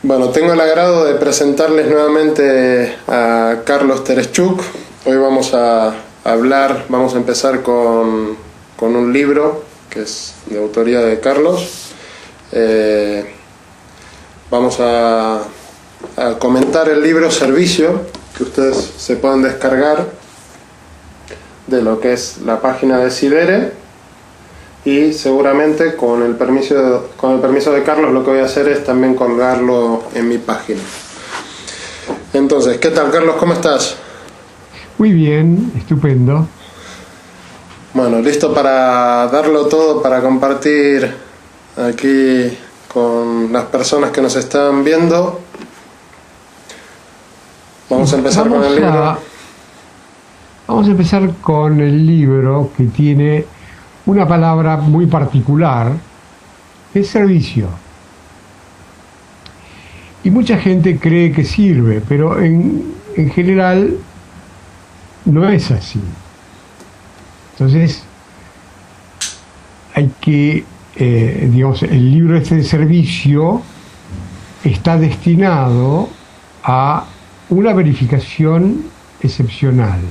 Bueno, tengo el agrado de presentarles nuevamente a Carlos Tereszczuk. Hoy vamos a empezar con un libro que es de autoría de Carlos. Vamos a comentar el libro Servicio, que ustedes se pueden descargar de lo que es la página de Sidere. Y seguramente con el permiso de Carlos lo que voy a hacer es también colgarlo en mi página. Entonces, ¿qué tal, Carlos? ¿Cómo estás? Muy bien, estupendo. Bueno, listo para darlo todo, para compartir aquí con las personas que nos están viendo. Vamos a empezar con el libro. Vamos a empezar con el libro que tiene una palabra muy particular, es servicio. Y mucha gente cree que sirve, pero en general no es así. Entonces, hay que, el libro este de servicio está destinado a una verificación excepcional.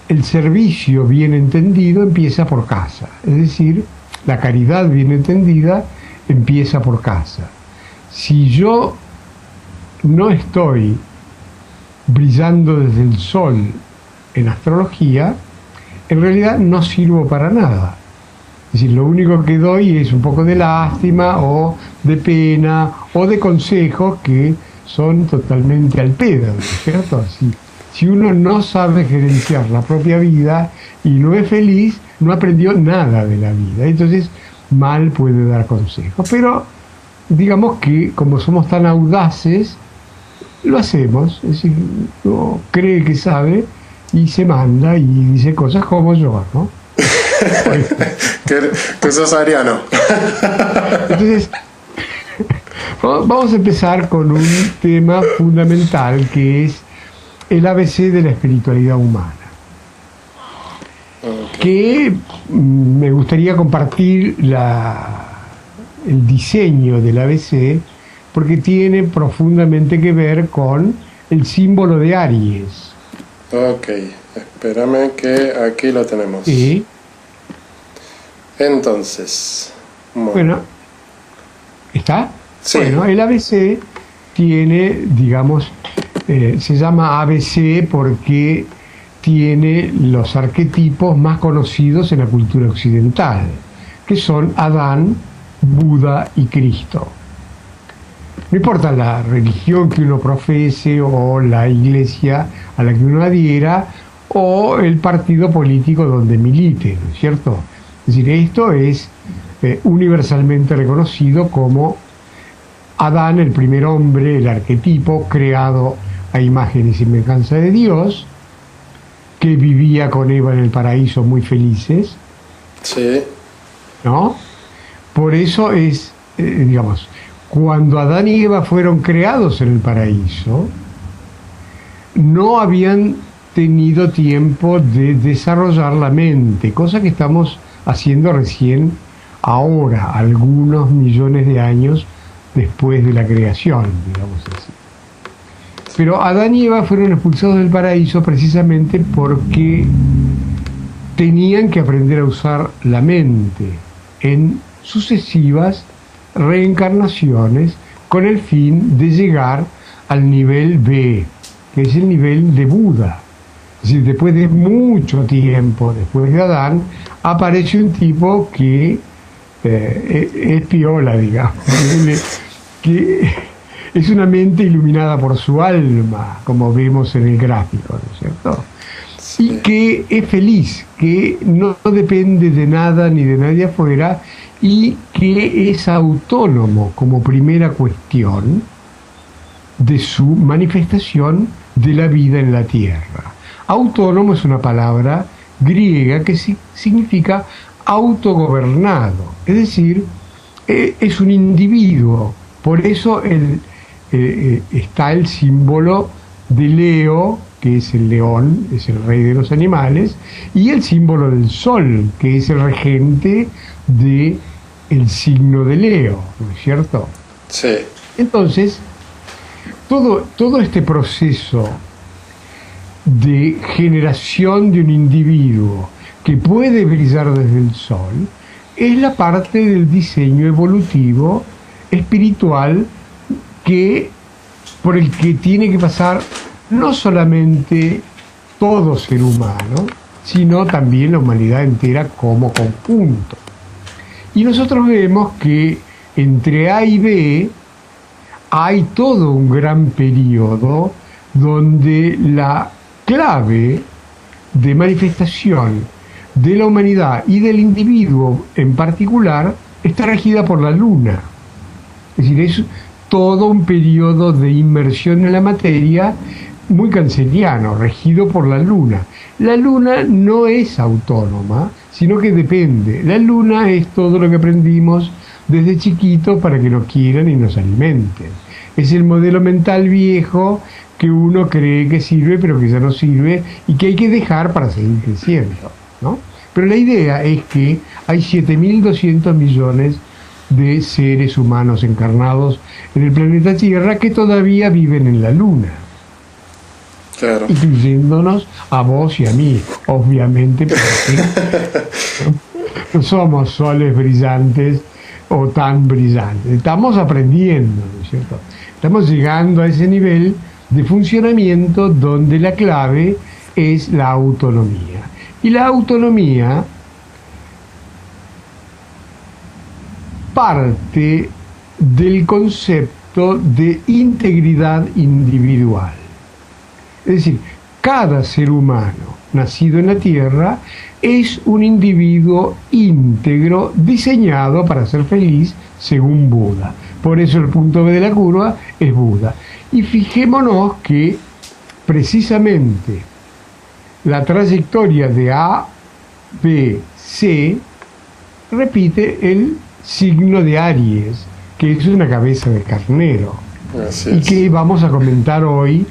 El servicio bien entendido empieza por casa, es decir, la caridad bien entendida empieza por casa. Si yo no estoy brillando desde el sol en astrología, en realidad no sirvo para nada. Es decir, lo único que doy es un poco de lástima o de pena o de consejos que son totalmente al pedo, ¿no es cierto? Así. Si uno no sabe gerenciar la propia vida y no es feliz, no aprendió nada de la vida. Entonces, mal puede dar consejos. Pero, digamos que como somos tan audaces, lo hacemos. Es decir, uno cree que sabe y se manda y dice cosas como yo, ¿no? que sos ariano. Entonces, vamos a empezar con un tema fundamental que es el ABC de la espiritualidad humana, que me gustaría compartir el diseño del ABC porque tiene profundamente que ver con el símbolo de Aries. Ok, espérame que aquí lo tenemos. Sí. Entonces, bueno, ¿está? Sí. Bueno, el ABC tiene, digamos, se llama ABC porque tiene los arquetipos más conocidos en la cultura occidental, que son Adán, Buda y Cristo. No importa la religión que uno profese o la iglesia a la que uno adhiera o el partido político donde milite, ¿no es cierto? Es decir, esto es universalmente reconocido como Adán, el primer hombre, el arquetipo creado a imagen y semejanza de Dios, que vivía con Eva en el paraíso muy felices. Sí. ¿No? Por eso es, digamos, cuando Adán y Eva fueron creados en el paraíso, no habían tenido tiempo de desarrollar la mente, cosa que estamos haciendo recién ahora, algunos millones de años después de la creación, digamos así. Pero Adán y Eva fueron expulsados del paraíso precisamente porque tenían que aprender a usar la mente en sucesivas reencarnaciones con el fin de llegar al nivel B, que es el nivel de Buda. Es decir, después de mucho tiempo, después de Adán, aparece un tipo que es piola, digamos, que es una mente iluminada por su alma, como vemos en el gráfico, ¿no es cierto? Sí. Y que es feliz, que no depende de nada ni de nadie afuera y que es autónomo como primera cuestión de su manifestación de la vida en la Tierra. Autónomo es una palabra griega que significa autogobernado, es decir, es un individuo. Por eso está el símbolo de Leo, que es el león, es el rey de los animales, y el símbolo del sol, que es el regente del signo de Leo, ¿no es cierto? Sí. Entonces, todo este proceso de generación de un individuo que puede brillar desde el sol es la parte del diseño evolutivo espiritual por el que tiene que pasar no solamente todo ser humano, sino también la humanidad entera como conjunto. Y nosotros vemos que entre A y B hay todo un gran periodo donde la clave de manifestación de la humanidad y del individuo en particular está regida por la luna. Es decir, es todo un periodo de inmersión en la materia muy canceriano, regido por la luna. La luna no es autónoma, sino que depende. La luna es todo lo que aprendimos desde chiquitos para que nos quieran y nos alimenten. Es el modelo mental viejo que uno cree que sirve, pero que ya no sirve y que hay que dejar para seguir creciendo, ¿no? Pero la idea es que hay 7.200 millones de seres humanos encarnados en el planeta Tierra que todavía viven en la Luna. Claro. Incluyéndonos a vos y a mí, obviamente, porque no somos soles brillantes o tan brillantes. Estamos aprendiendo, ¿no es cierto? Estamos llegando a ese nivel de funcionamiento donde la clave es la autonomía. Y la autonomía parte del concepto de integridad individual. Es decir, cada ser humano nacido en la Tierra es un individuo íntegro diseñado para ser feliz según Buda. Por eso el punto B de la curva es Buda. Y fijémonos que precisamente la trayectoria de A, B, C repite el signo de Aries, que es una cabeza de carnero. Así y es. que vamos a comentar hoy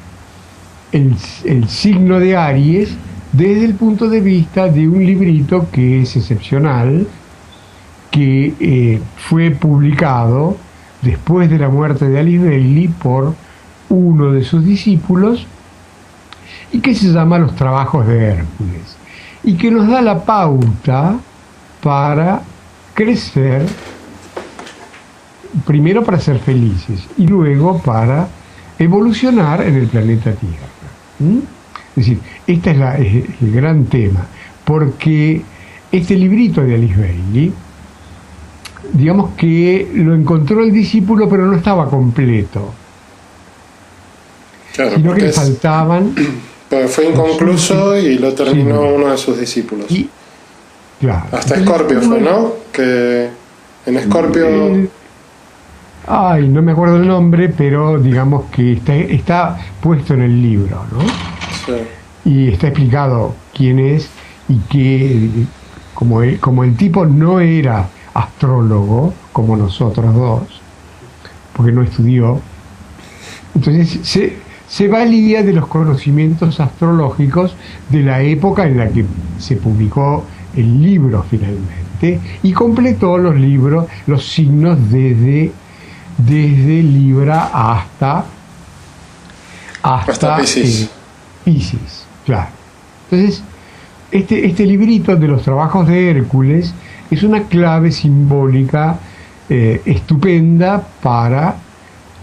el signo de Aries desde el punto de vista de un librito que es excepcional, que fue publicado después de la muerte de Alice Bailey por uno de sus discípulos y que se llama Los Trabajos de Hércules y que nos da la pauta para crecer, primero para ser felices y luego para evolucionar en el planeta Tierra. Es decir, este es el gran tema, porque este librito de Alice Bailey, digamos que lo encontró el discípulo, pero no estaba completo, Claro, sino que porque le faltaban... porque fue inconcluso y lo terminó uno de sus discípulos. Y, claro, Hasta entonces, Escorpio fue, ¿no? Que en Escorpio... ay, no me acuerdo el nombre, pero digamos que está puesto en el libro, ¿no? Sí. Y está explicado quién es y que como el tipo no era astrólogo como nosotros dos, porque no estudió, entonces se valía de los conocimientos astrológicos de la época en la que se publicó el libro finalmente y completó los libros, los signos desde Libra hasta Piscis. Piscis, claro. Entonces, este librito de los trabajos de Hércules es una clave simbólica estupenda para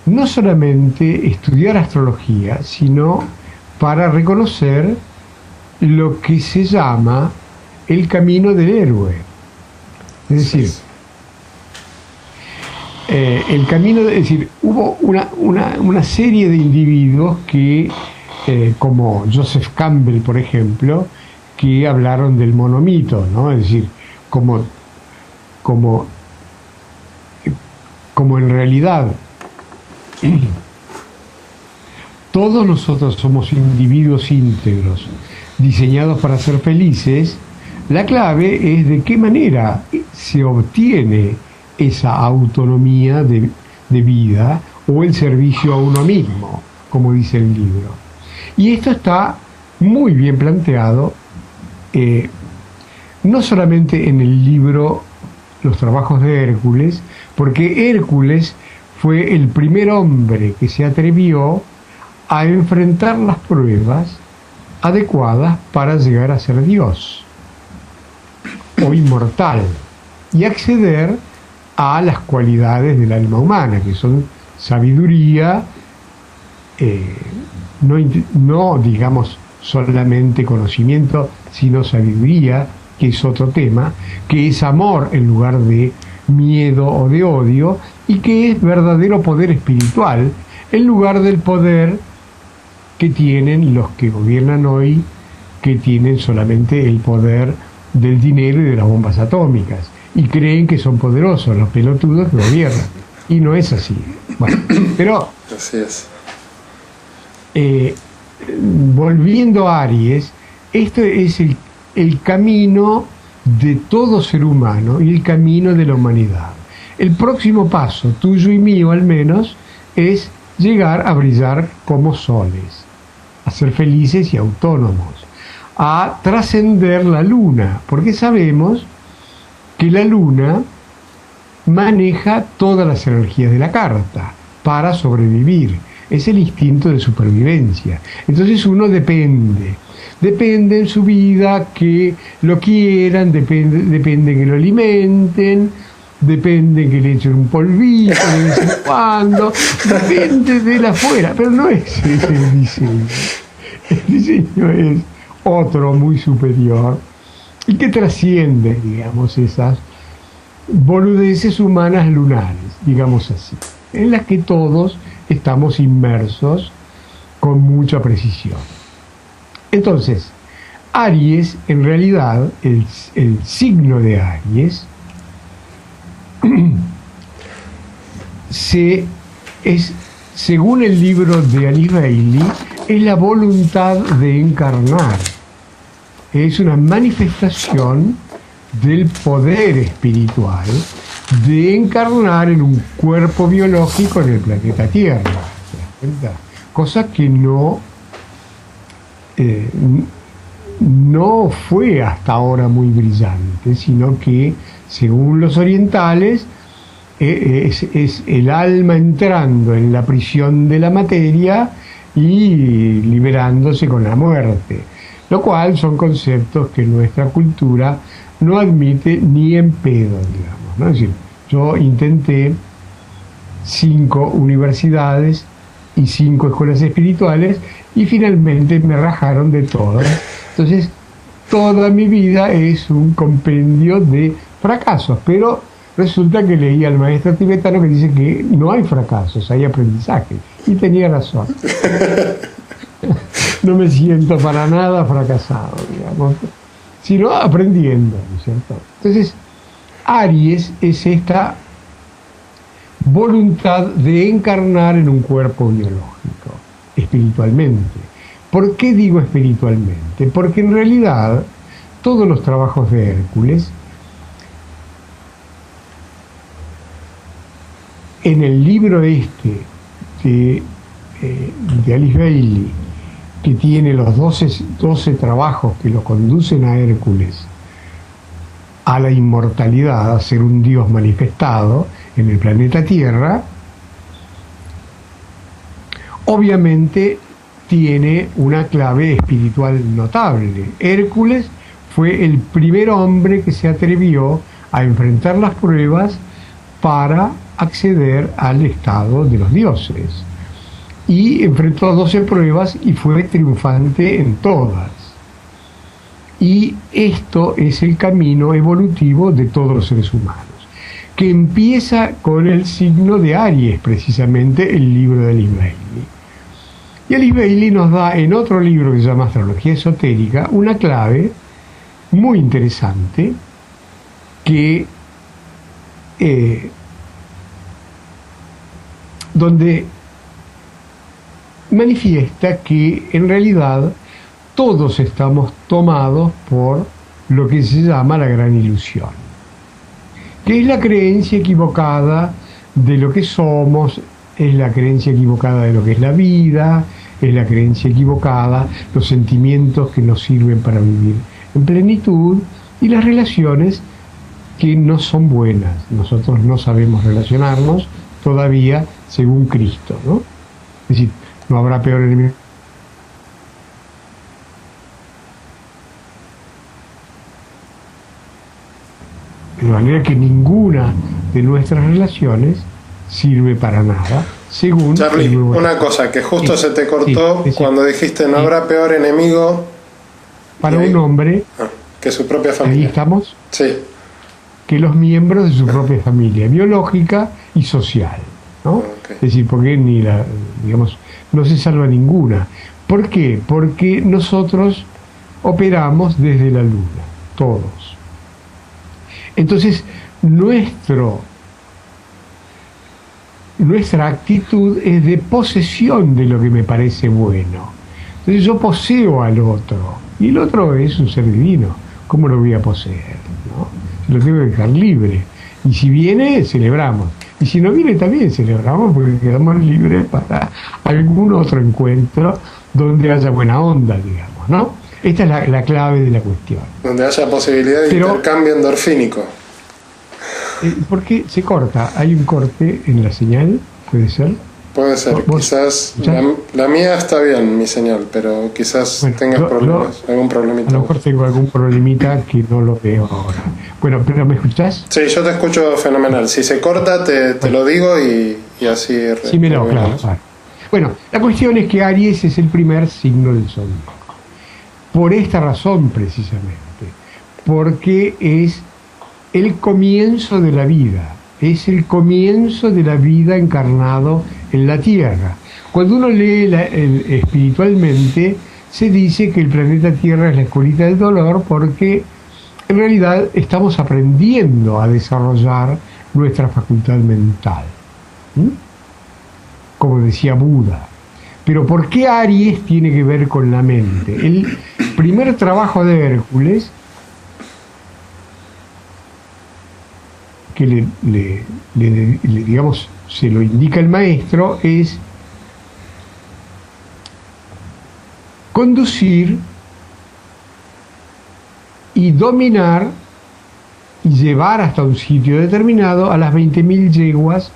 no solamente estudiar astrología, sino para reconocer lo que se llama el camino del héroe. Es decir, el camino, es decir, hubo una serie de individuos que, como Joseph Campbell, por ejemplo, que hablaron del monomito, ¿no? Es decir, como en realidad todos nosotros somos individuos íntegros, diseñados para ser felices. La clave es de qué manera se obtiene esa autonomía de vida o el servicio a uno mismo, como dice el libro. Y esto está muy bien planteado, no solamente en el libro Los Trabajos de Hércules, porque Hércules fue el primer hombre que se atrevió a enfrentar las pruebas adecuadas para llegar a ser Dios o inmortal y acceder a las cualidades del alma humana, que son sabiduría, no digamos solamente conocimiento, sino sabiduría, que es otro tema, que es amor en lugar de miedo o de odio, y que es verdadero poder espiritual en lugar del poder que tienen los que gobiernan hoy, que tienen solamente el poder del dinero y de las bombas atómicas, y creen que son poderosos los pelotudos que gobiernan, y no es así. Bueno, pero así es. Volviendo a Aries, esto es el camino de todo ser humano y el camino de la humanidad. El próximo paso, tuyo y mío al menos, es llegar a brillar como soles, a ser felices y autónomos, a trascender la luna, porque sabemos que la luna maneja todas las energías de la carta para sobrevivir. Es el instinto de supervivencia. Entonces uno depende en su vida que lo quieran, depende que lo alimenten, depende que le echen un polvito de vez en cuando, depende de la afuera, pero no es ese el diseño. El diseño es otro muy superior y que trasciende, digamos, esas boludeces humanas lunares, digamos así, en las que todos estamos inmersos con mucha precisión. Entonces, Aries, en realidad, el signo de Aries, según el libro de Alice Bailey, es la voluntad de encarnar. Es una manifestación del poder espiritual de encarnar en un cuerpo biológico en el planeta Tierra. ¿Te das cuenta? Cosa que no fue hasta ahora muy brillante, sino que, según los orientales, es el alma entrando en la prisión de la materia y liberándose con la muerte, lo cual son conceptos que nuestra cultura no admite ni en pedo, digamos, ¿no? Es decir, yo intenté 5 universidades y 5 escuelas espirituales y finalmente me rajaron de todas. Entonces, toda mi vida es un compendio de fracasos, pero resulta que leí al maestro tibetano que dice que no hay fracasos, hay aprendizaje, y tenía razón. No me siento para nada fracasado, digamos, sino aprendiendo, ¿no es cierto? Entonces, Aries es esta voluntad de encarnar en un cuerpo biológico, espiritualmente. ¿Por qué digo espiritualmente? Porque en realidad todos los trabajos de Hércules, en el libro este de Alice Bailey, que tiene los 12 trabajos que lo conducen a Hércules a la inmortalidad, a ser un Dios manifestado en el planeta Tierra, obviamente tiene una clave espiritual notable. Hércules fue el primer hombre que se atrevió a enfrentar las pruebas para acceder al estado de los dioses. Y enfrentó 12 pruebas y fue triunfante en todas. Y esto es el camino evolutivo de todos los seres humanos, que empieza con el signo de Aries, precisamente el libro de Alice Bailey. Y Alice Bailey nos da en otro libro que se llama Astrología Esotérica una clave muy interesante que donde manifiesta que en realidad todos estamos tomados por lo que se llama la gran ilusión, que es la creencia equivocada de lo que somos, es la creencia equivocada de lo que es la vida, es la creencia equivocada, los sentimientos que nos sirven para vivir en plenitud y las relaciones que no son buenas. Nosotros no sabemos relacionarnos todavía según Cristo, ¿no? Es decir, no habrá peor enemigo. De manera que ninguna de nuestras relaciones sirve para nada, según... Charlie, una cosa, que justo se te cortó cuando dijiste no habrá peor enemigo... Para un hombre... que su propia familia. Ahí estamos. Sí. Que los miembros de su propia familia, biológica y social, ¿no? Okay. Es decir, porque digamos, no se salva ninguna. ¿Por qué? Porque nosotros operamos desde la luna, todos. Entonces, nuestra actitud es de posesión de lo que me parece bueno. Entonces yo poseo al otro, y el otro es un ser divino. ¿Cómo lo voy a poseer, no? Lo tengo que dejar libre. Y si viene, celebramos. Y si no viene, también celebramos, porque quedamos libres para algún otro encuentro donde haya buena onda, digamos, ¿no? Esta es la clave de la cuestión. Donde haya posibilidad de intercambio endorfínico. Porque se corta, hay un corte en la señal, ¿puede ser? Puede ser, quizás la mía está bien, mi señal, pero quizás tengas problemas, algún problemita. A lo mejor tengo algún problemita que no lo veo ahora. Bueno, ¿pero me escuchás? Sí, yo te escucho fenomenal. Si se corta, te lo digo y así... Sí, claro. Bueno, la cuestión es que Aries es el primer signo del zodíaco. Por esta razón, precisamente. Porque es el comienzo de la vida. Es el comienzo de la vida encarnado en la Tierra. Cuando uno lee espiritualmente, se dice que el planeta Tierra es la escuelita del dolor porque en realidad estamos aprendiendo a desarrollar nuestra facultad mental. Como decía Buda. Pero ¿por qué Aries tiene que ver con la mente? El primer trabajo de Hércules, que digamos, se lo indica el maestro, es conducir y dominar y llevar hasta un sitio determinado a las 20.000 yeguas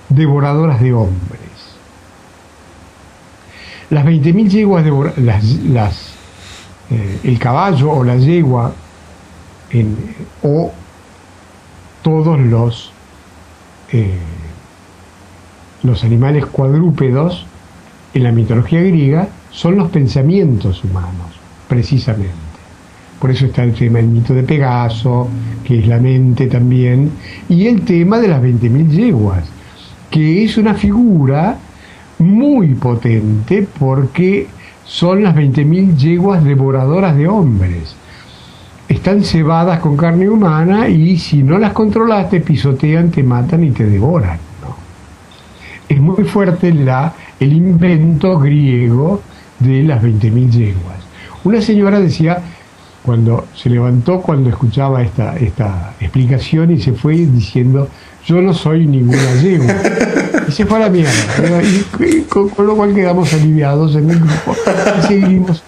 devoradoras de hombres. Las 20.000 yeguas el caballo o la yegua o todos los animales cuadrúpedos en la mitología griega son los pensamientos humanos, precisamente. Por eso está el tema del mito de Pegaso, que es la mente también, y el tema de las 20.000 yeguas, que es una figura muy potente porque son las 20.000 yeguas devoradoras de hombres. Están cebadas con carne humana y si no las controlas te pisotean, te matan y te devoran, ¿no? Es muy fuerte el invento griego de las 20.000 yeguas. Una señora decía, cuando se levantó, cuando escuchaba esta explicación, y se fue diciendo, yo no soy ninguna yegua. Y se fue a la mierda. Y con lo cual quedamos aliviados en el grupo y seguimos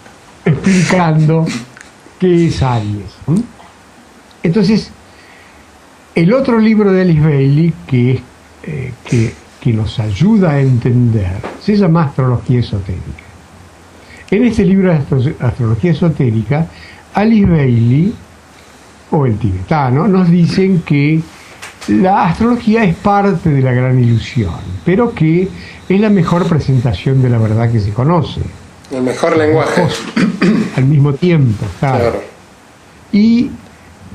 explicando qué es Aries. Entonces, el otro libro de Alice Bailey que nos ayuda a entender se llama Astrología Esotérica. En este libro de Astrología Esotérica, Alice Bailey o el tibetano nos dicen que la astrología es parte de la gran ilusión, pero que es la mejor presentación de la verdad que se conoce. El mejor lenguaje. Al mismo tiempo, claro. Y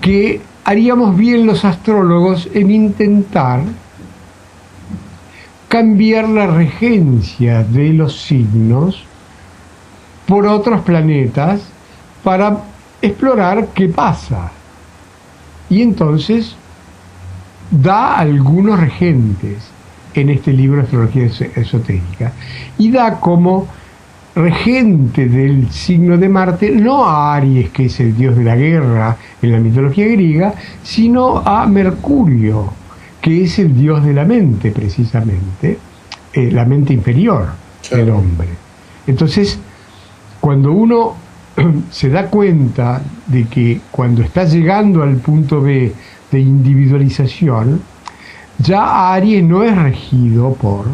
que haríamos bien los astrólogos en intentar cambiar la regencia de los signos por otros planetas para explorar qué pasa. Y entonces da algunos regentes en este libro de Astrología Esotérica y da como regente del signo de Marte no a Aries, que es el dios de la guerra en la mitología griega, sino a Mercurio, que es el dios de la mente, precisamente, la mente inferior del hombre. Entonces, cuando uno se da cuenta de que cuando está llegando al punto B de individualización, ya Aries no es regido por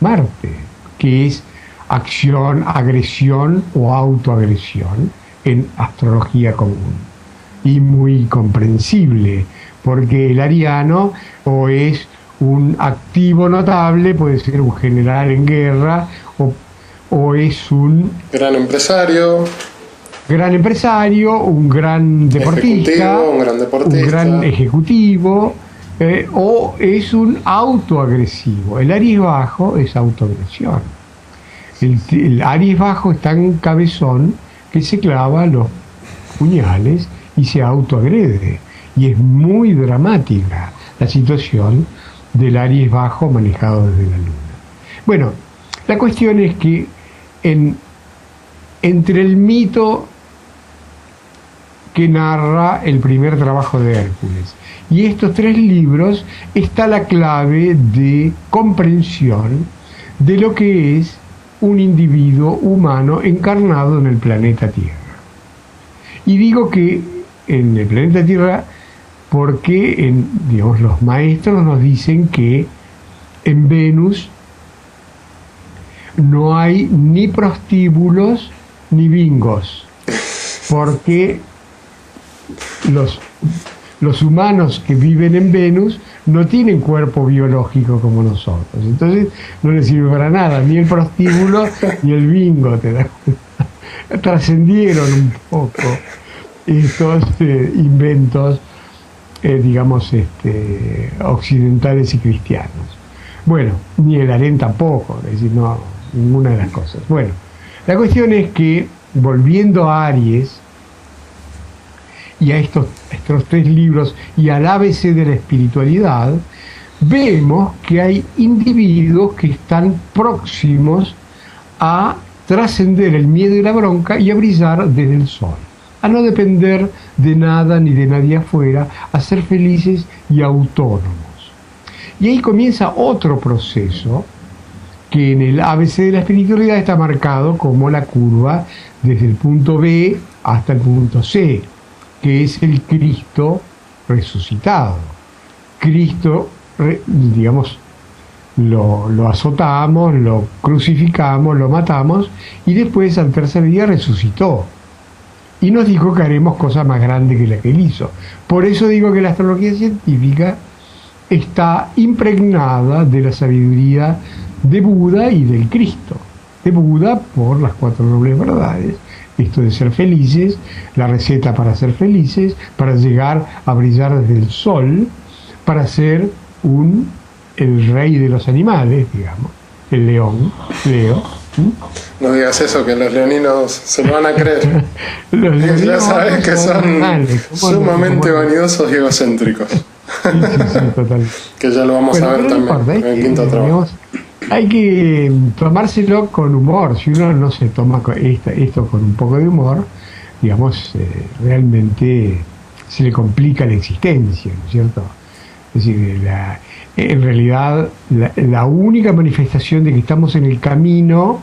Marte, que es acción, agresión o autoagresión en astrología común. Y muy comprensible, porque el ariano o es un activo notable, puede ser un general en guerra, o es un gran empresario, un gran deportista, un gran ejecutivo, o es un autoagresivo. El Aries bajo es autoagresión. El Aries bajo es tan cabezón que se clava los puñales y se autoagrede. Y es muy dramática la situación del Aries bajo manejado desde la Luna. Bueno, la cuestión es que entre el mito que narra el primer trabajo de Hércules y estos 3 libros está la clave de comprensión de lo que es un individuo humano encarnado en el planeta Tierra. Y digo que en el planeta Tierra porque digamos, los maestros nos dicen que en Venus no hay ni prostíbulos ni bingos, porque los humanos que viven en Venus no tienen cuerpo biológico como nosotros, entonces no les sirve para nada, ni el prostíbulo ni el bingo, trascendieron un poco estos inventos, digamos, occidentales y cristianos. Bueno, ni el harén tampoco, es decir, no, ninguna de las cosas. Bueno, la cuestión es que, volviendo a Aries, y a estos 3 libros, y al ABC de la espiritualidad, vemos que hay individuos que están próximos a trascender el miedo y la bronca y a brillar desde el sol, a no depender de nada ni de nadie afuera, a ser felices y autónomos. Y ahí comienza otro proceso que en el ABC de la espiritualidad está marcado como la curva desde el punto B hasta el punto C, que es el Cristo resucitado. Cristo, digamos, lo azotamos, lo crucificamos, lo matamos y después al tercer día resucitó. Y nos dijo que haremos cosas más grandes que la que él hizo. Por eso digo que la astrología científica está impregnada de la sabiduría de Buda y del Cristo. De Buda por las 4 nobles verdades, esto de ser felices, la receta para ser felices, para llegar a brillar desde el sol, para ser el rey de los animales, digamos, el león, Leo. No digas eso, que los leoninos se lo van a creer. Ya sabes que son sumamente vanidosos y egocéntricos. Sí, total. Que ya lo vamos a ver también en el quinto trabajo. Hay que tomárselo con humor. Si uno no se toma esto con un poco de humor, digamos, realmente se le complica la existencia, ¿no es cierto? Es decir, en realidad la única manifestación de que estamos en el camino,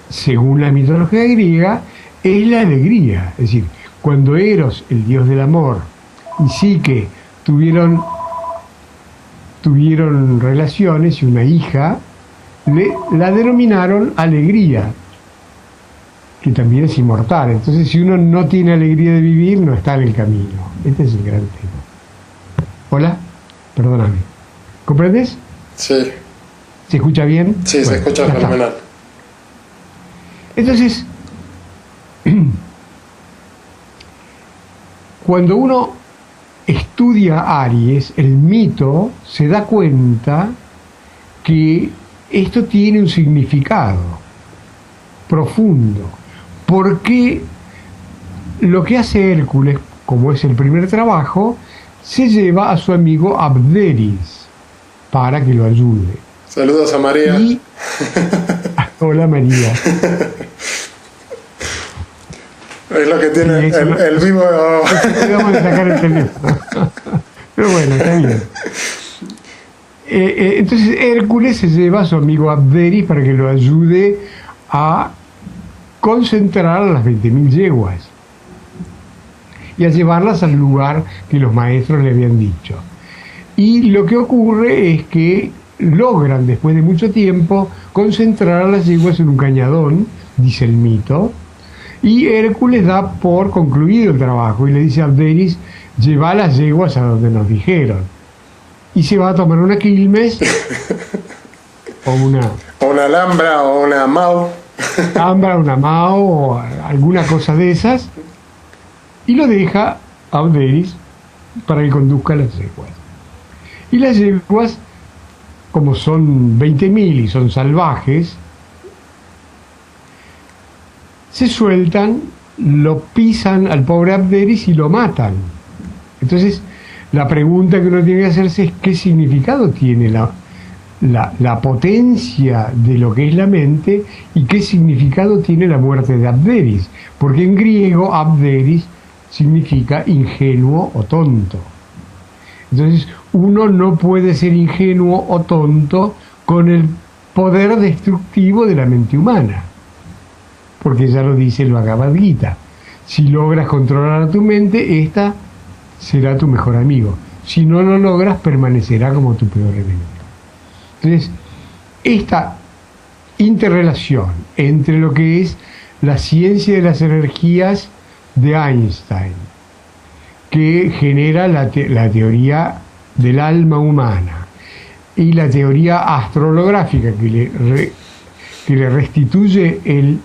según la mitología griega, es la alegría. Es decir, cuando Eros, el dios del amor, y Psique tuvieron relaciones y una hija, la denominaron alegría, que también es inmortal. Entonces, si uno no tiene alegría de vivir, no está en el camino. Este es el gran tema. Hola, perdóname. ¿Comprendes? Sí. ¿Se escucha bien? Sí, bueno, se escucha fenomenal. Entonces, cuando uno estudia Aries, el mito, se da cuenta que esto tiene un significado profundo, porque lo que hace Hércules, como es el primer trabajo, se lleva a su amigo Abderis para que lo ayude. Saludos a María. Hola María. Es lo que tiene el vivo. Vamos a sacar el teléfono. Pero bueno, está bien. Entonces Hércules se lleva a su amigo Abderis para que lo ayude a concentrar a las 20.000 yeguas y a llevarlas al lugar que los maestros le habían dicho. Y lo que ocurre es que logran, después de mucho tiempo, concentrar a las yeguas en un cañadón, dice el mito, y Hércules da por concluido el trabajo y le dice a Abderis: lleva las yeguas a donde nos dijeron. Y se va a tomar una quilmes o una alhambra o una mau. Una mao o alguna cosa de esas, y lo deja a Abderis para que conduzca las yeguas. Y las yeguas, como son 20.000 y son salvajes, se sueltan, lo pisan al pobre Abderis y lo matan. Entonces, la pregunta que uno tiene que hacerse es: ¿qué significado tiene la potencia de lo que es la mente, y qué significado tiene la muerte de Abderis? Porque en griego Abderis significa ingenuo o tonto. Entonces, uno no puede ser ingenuo o tonto con el poder destructivo de la mente humana, porque ya lo dice el Bhagavad Gita: si logras controlar a tu mente, esta será tu mejor amigo; si no lo logras, permanecerá como tu peor enemigo. Entonces, esta interrelación entre lo que es la ciencia de las energías de Einstein, que genera la teoría del alma humana, y la teoría astrolográfica que le restituye el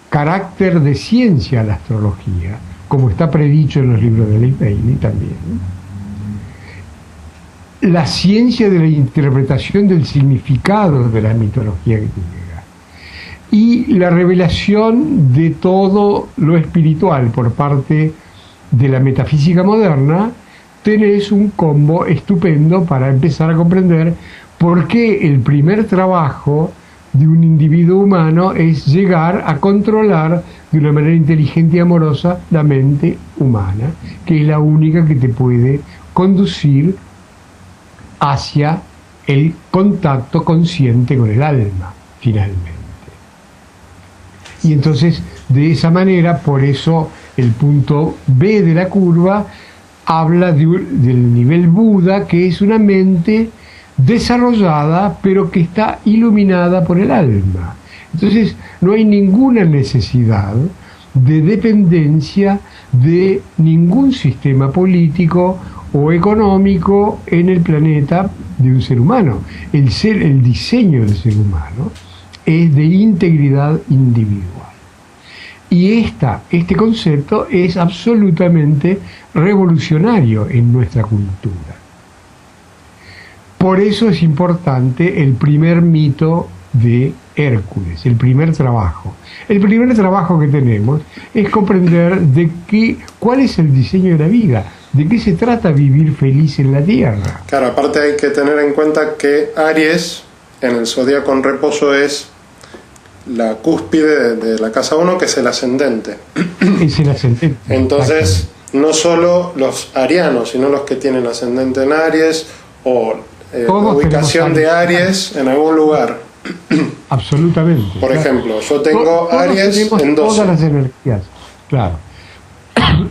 carácter de ciencia a la astrología, como está predicho en los libros de Leigh Bailey también. La ciencia de la interpretación del significado de la mitología griega y la revelación de todo lo espiritual por parte de la metafísica moderna, tenés un combo estupendo para empezar a comprender por qué el primer trabajo de un individuo humano es llegar a controlar de una manera inteligente y amorosa la mente humana, que es la única que te puede conducir hacia el contacto consciente con el alma, finalmente. Y entonces, de esa manera, por eso el punto B de la curva habla del nivel Buda, que es una mente desarrollada, pero que está iluminada por el alma. Entonces, no hay ninguna necesidad de dependencia de ningún sistema político o económico en el planeta de un ser humano. El diseño del ser humano es de integridad individual. Y este concepto es absolutamente revolucionario en nuestra cultura. Por eso es importante el primer mito de Hércules, el primer trabajo. El primer trabajo que tenemos es comprender cuál es el diseño de la vida, de qué se trata vivir feliz en la Tierra. Claro, aparte hay que tener en cuenta que Aries en el zodíaco en reposo es la cúspide de la casa 1, que es el ascendente. Es el ascendente. Entonces, no solo los arianos, sino los que tienen ascendente en Aries o la ubicación de Aries en algún lugar. Absolutamente. Por ejemplo, yo tengo Aries en 12. Todas las energías, claro.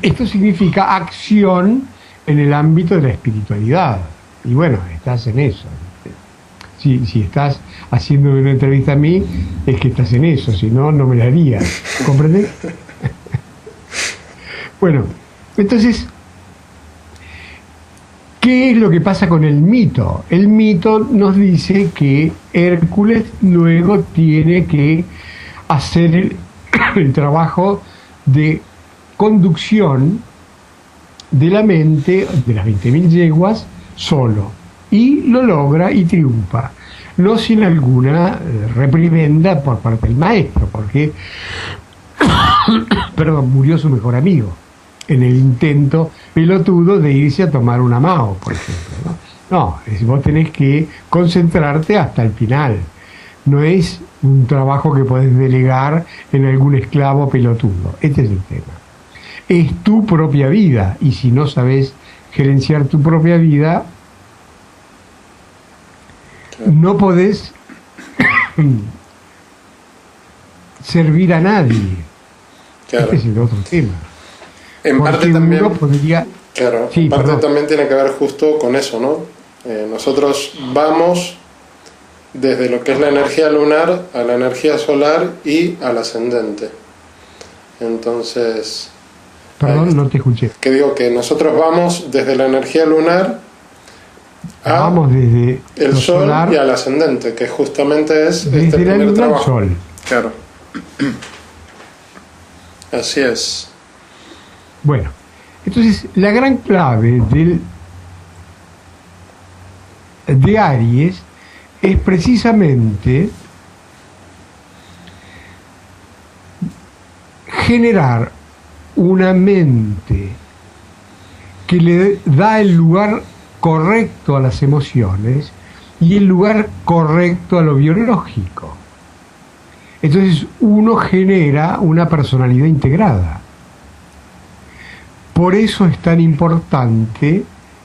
Esto significa acción en el ámbito de la espiritualidad. Y bueno, estás en eso. Si estás haciendo una entrevista a mí, es que estás en eso, si no, no me la harías. ¿Comprendes? Bueno, entonces, ¿qué es lo que pasa con el mito? El mito nos dice que Hércules luego tiene que hacer el trabajo de conducción de la mente de las 20.000 yeguas solo, y lo logra y triunfa, no sin alguna reprimenda por parte del maestro, porque murió su mejor amigo en el intento pelotudo de irse a tomar una mao, por ejemplo, ¿no? Vos tenés que concentrarte hasta el final. No es un trabajo que podés delegar en algún esclavo pelotudo. Este es el tema. Es tu propia vida, y si no sabes gerenciar tu propia vida, no podés servir a nadie. Claro. Este es el otro tema. En Porque parte también, uno podría Claro, Sí, aparte perdón. también tiene que ver justo con eso, ¿no? Nosotros vamos desde lo que es la energía lunar a la energía solar y al ascendente. Entonces, Perdón, no te escuché. que digo que nosotros vamos desde la energía lunar a Vamos desde el lo sol solar, y al ascendente, que justamente es este desde la primer luna al trabajo. sol. Claro. Así es. Bueno, entonces la gran clave de Aries es precisamente generar una mente que le da el lugar correcto a las emociones y el lugar correcto a lo biológico. Entonces uno genera una personalidad integrada. Por eso es tan importante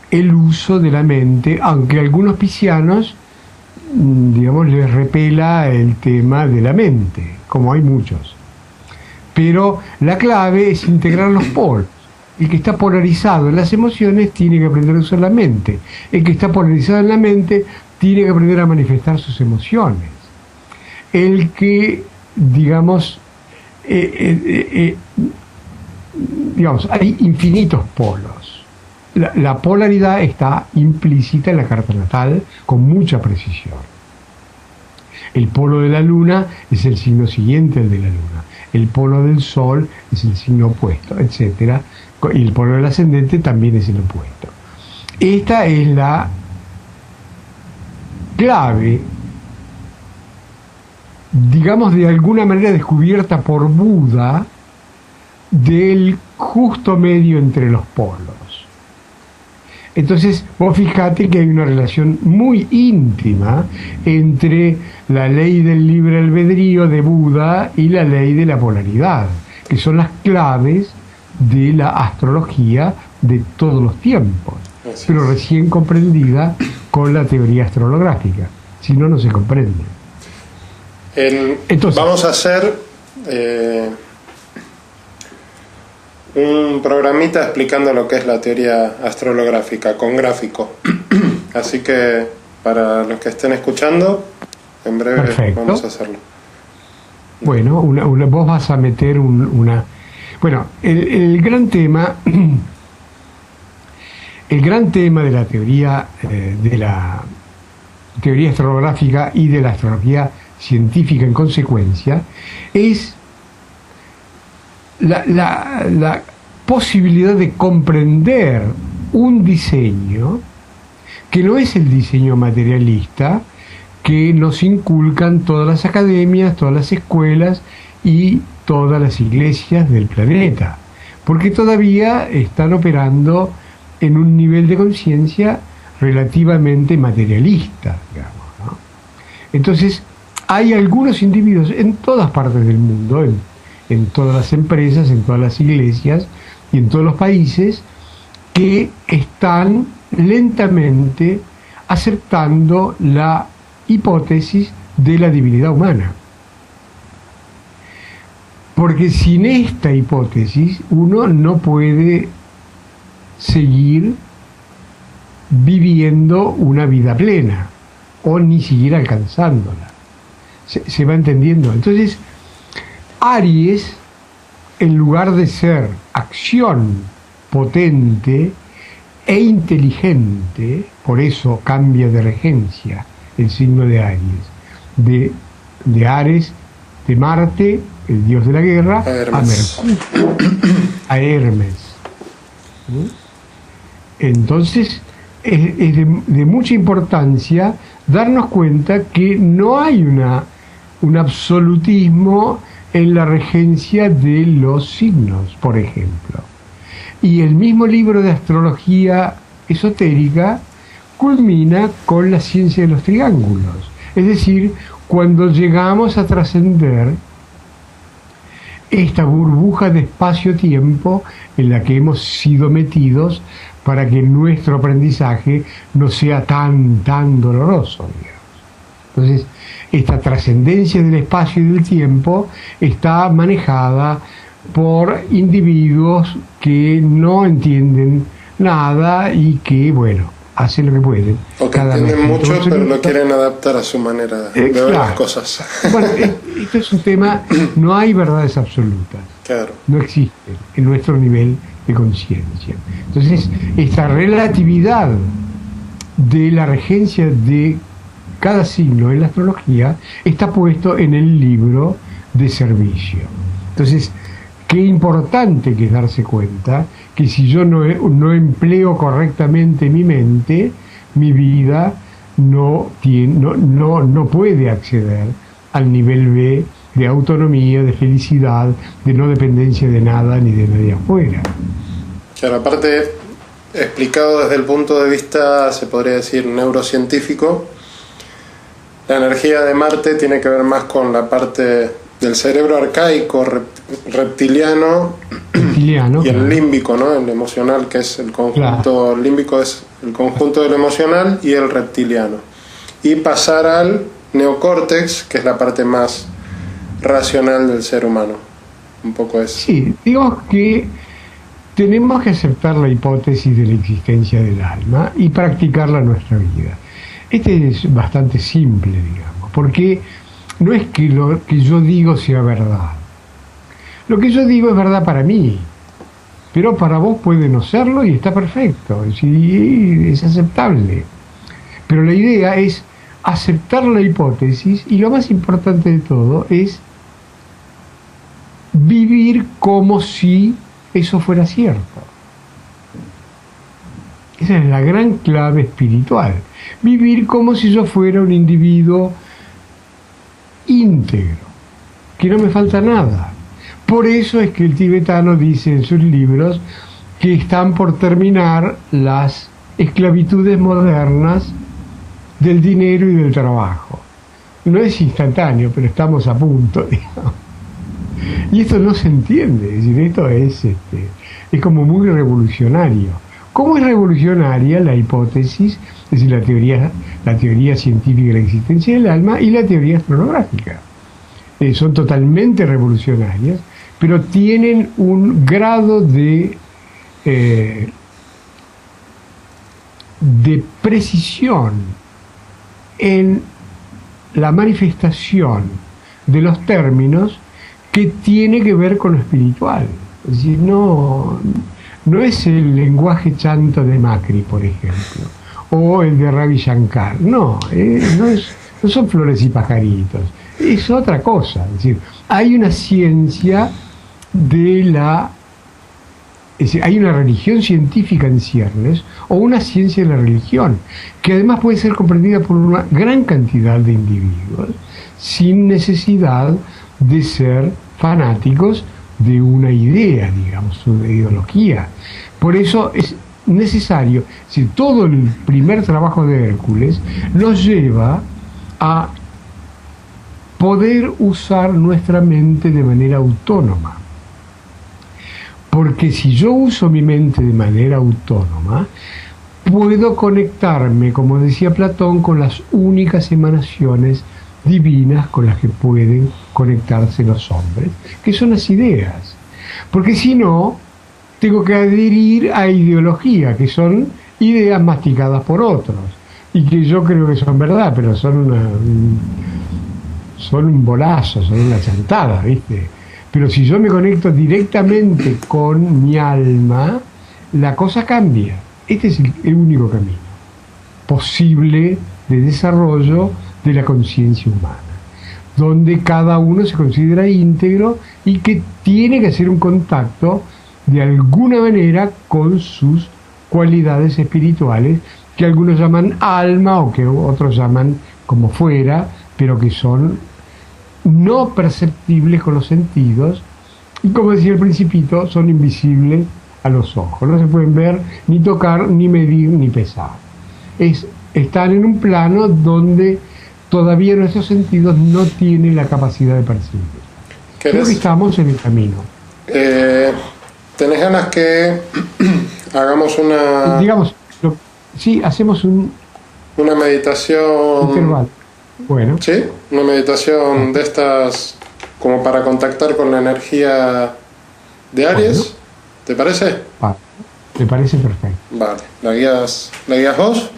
el uso de la mente, aunque a algunos piscianos, digamos, les repela el tema de la mente, como hay muchos. Pero la clave es integrar los polos. El que está polarizado en las emociones tiene que aprender a usar la mente. El que está polarizado en la mente tiene que aprender a manifestar sus emociones. El que, digamos, hay infinitos polos. La polaridad está implícita en la carta natal con mucha precisión. El polo de la luna es el signo siguiente al de la luna. El polo del sol es el signo opuesto, etc. Y el polo del ascendente también es el opuesto. Esta es la clave, digamos, de alguna manera descubierta por Buda, del justo medio entre los polos. Entonces, vos fijate que hay una relación muy íntima entre la ley del libre albedrío de Buda y la ley de la polaridad, que son las claves de la astrología de todos los tiempos, pero recién comprendida con la teoría astrolográfica. Si no, no se comprende. Entonces, vamos a hacer un programita explicando lo que es la teoría astrolográfica con gráfico. Así que para los que estén escuchando, en breve perfecto. Vamos a hacerlo. Bueno, vos vas a meter una... Bueno, el gran tema de la teoría astrolográfica y de la astrología científica en consecuencia es la posibilidad de comprender un diseño que no es el diseño materialista que nos inculcan todas las academias, todas las escuelas y todas las iglesias del planeta, porque todavía están operando en un nivel de conciencia relativamente materialista, digamos, ¿no? Entonces, hay algunos individuos en todas partes del mundo, en todas las empresas, en todas las iglesias y en todos los países, que están lentamente aceptando la hipótesis de la divinidad humana. Porque sin esta hipótesis uno no puede seguir viviendo una vida plena o ni seguir alcanzándola. ¿Se va entendiendo? Entonces, Aries, en lugar de ser acción potente e inteligente, por eso cambia de regencia el signo de Aries, de Ares, de Marte, el dios de la guerra, a Mercurio, a Hermes. Entonces, es de mucha importancia darnos cuenta que no hay un absolutismo en la regencia de los signos, por ejemplo. Y el mismo libro de astrología esotérica culmina con la ciencia de los triángulos. Es decir, cuando llegamos a trascender esta burbuja de espacio-tiempo en la que hemos sido metidos para que nuestro aprendizaje no sea tan doloroso, digamos. Entonces, esta trascendencia del espacio y del tiempo está manejada por individuos que no entienden nada y que, bueno, hacen lo que pueden. O que entienden mucho, pero lo quieren adaptar a su manera de ver las cosas. Bueno, esto es un tema, no hay verdades absolutas. Claro. No existen en nuestro nivel de conciencia. Entonces, esta relatividad de la regencia de cada signo en la astrología está puesto en el libro de servicio. Entonces, qué importante que es darse cuenta que si yo no empleo correctamente mi mente, mi vida no puede acceder al nivel B de autonomía, de felicidad, de no dependencia de nada ni de nadie afuera. Claro, aparte, explicado desde el punto de vista, se podría decir, neurocientífico, la energía de Marte tiene que ver más con la parte del cerebro arcaico, reptiliano y el límbico, ¿no? El emocional, que es el conjunto, el límbico es el conjunto del emocional y el reptiliano. Y pasar al neocórtex, que es la parte más racional del ser humano. Un poco eso. Sí, digo que tenemos que aceptar la hipótesis de la existencia del alma y practicarla en nuestra vida. Este es bastante simple, digamos, porque no es que lo que yo digo sea verdad. Lo que yo digo es verdad para mí, pero para vos puede no serlo y está perfecto, es aceptable. Pero la idea es aceptar la hipótesis y lo más importante de todo es vivir como si eso fuera cierto. Esa es la gran clave espiritual. Vivir como si yo fuera un individuo íntegro, que no me falta nada. Por eso es que el tibetano dice en sus libros que están por terminar las esclavitudes modernas del dinero y del trabajo. No es instantáneo, pero estamos a punto, digamos. Y esto no se entiende, es decir, esto es como muy revolucionario. ¿Cómo es revolucionaria la hipótesis, es decir, la teoría científica de la existencia del alma y la teoría astronográfica? Son totalmente revolucionarias, pero tienen un grado de precisión en la manifestación de los términos que tiene que ver con lo espiritual. Es decir, no es el lenguaje chanto de Macri, por ejemplo, o el de Ravi Shankar. No son flores y pajaritos. Es otra cosa. Es decir, hay una ciencia es decir, hay una religión científica en ciernes o una ciencia de la religión, que además puede ser comprendida por una gran cantidad de individuos sin necesidad de ser fanáticos de una idea, digamos, una ideología. Por eso es necesario, si todo el primer trabajo de Hércules nos lleva a poder usar nuestra mente de manera autónoma. Porque si yo uso mi mente de manera autónoma, puedo conectarme, como decía Platón, con las únicas emanaciones divinas con las que pueden conectarse los hombres, que son las ideas. Porque si no, tengo que adherir a ideología, que son ideas masticadas por otros, y que yo creo que son verdad, pero son un bolazo, son una chantada, ¿viste? Pero si yo me conecto directamente con mi alma, la cosa cambia. Este es el único camino posible de desarrollo de la conciencia humana, donde cada uno se considera íntegro y que tiene que hacer un contacto de alguna manera con sus cualidades espirituales, que algunos llaman alma o que otros llaman como fuera, pero que son no perceptibles con los sentidos y, como decía el Principito, son invisibles a los ojos. No se pueden ver, ni tocar, ni medir, ni pesar. Están en un plano donde todavía nuestros sentidos no tienen la capacidad de percibir. Creo que estamos en el camino. ¿Tenés ganas que hagamos una... Digamos, sí, hacemos una meditación... intervalo. Bueno. ¿Sí? Una meditación de estas como para contactar con la energía de Aries. Bueno. ¿Te parece? Me parece perfecto. Vale, ¿la guías vos?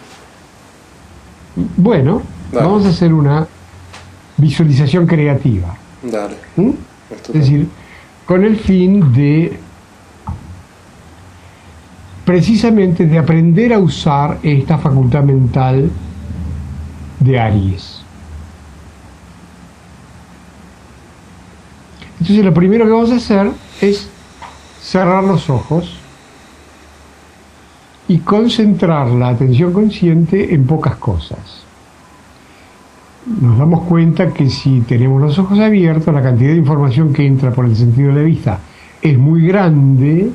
Bueno, Dale. vamos a hacer una visualización creativa. Dale. ¿Mm? Es decir, con el fin de precisamente de aprender a usar esta facultad mental de Aries. Entonces lo primero que vamos a hacer es cerrar los ojos y concentrar la atención consciente en pocas cosas. Nos damos cuenta que si tenemos los ojos abiertos, la cantidad de información que entra por el sentido de la vista es muy grande,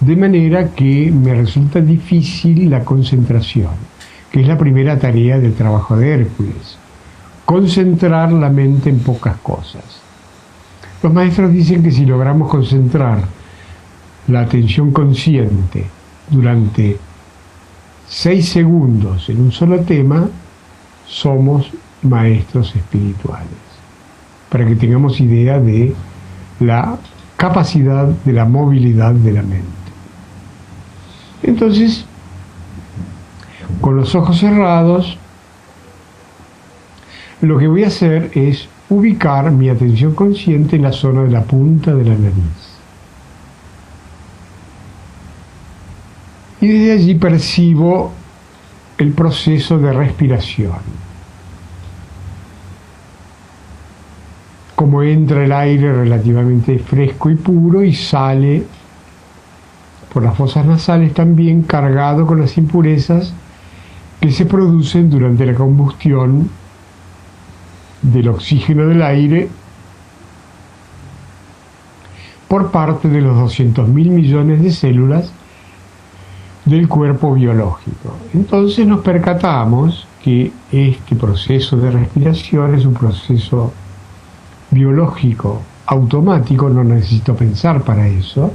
de manera que me resulta difícil la concentración, que es la primera tarea del trabajo de Hércules, concentrar la mente en pocas cosas. Los maestros dicen que si logramos concentrar la atención consciente durante 6 segundos en un solo tema, somos maestros espirituales, para que tengamos idea de la capacidad de la movilidad de la mente. Entonces, con los ojos cerrados, lo que voy a hacer es ubicar mi atención consciente en la zona de la punta de la nariz. Y desde allí percibo el proceso de respiración. Como entra el aire relativamente fresco y puro y sale por las fosas nasales también cargado con las impurezas que se producen durante la combustión del oxígeno del aire por parte de los 200.000 millones de células del cuerpo biológico. Entonces nos percatamos que este proceso de respiración es un proceso biológico automático, no necesito pensar para eso,